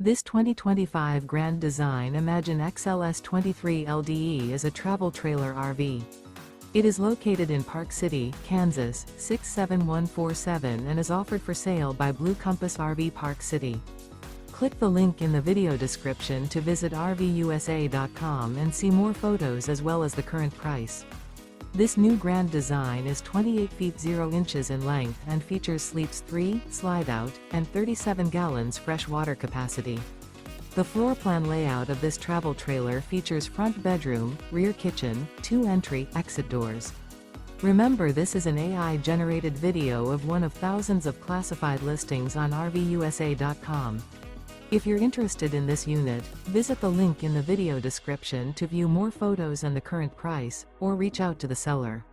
This 2025 Grand Design Imagine XLS 23 LDE is a travel trailer RV. It is located in Park City, Kansas, 67147 and is offered for sale by Blue Compass RV Park City. Click the link in the video description to visit RVUSA.com and see more photos as well as the current price. This new Grand Design is 28 feet 0 inches in length and features sleeps 3, slide-out, and 37 gallons fresh water capacity. The floor plan layout of this travel trailer features front bedroom, rear kitchen, 2 entry/exit doors. Remember, this is an AI-generated video of one of thousands of classified listings on RVUSA.com. If you're interested in this unit, visit the link in the video description to view more photos and the current price, or reach out to the seller.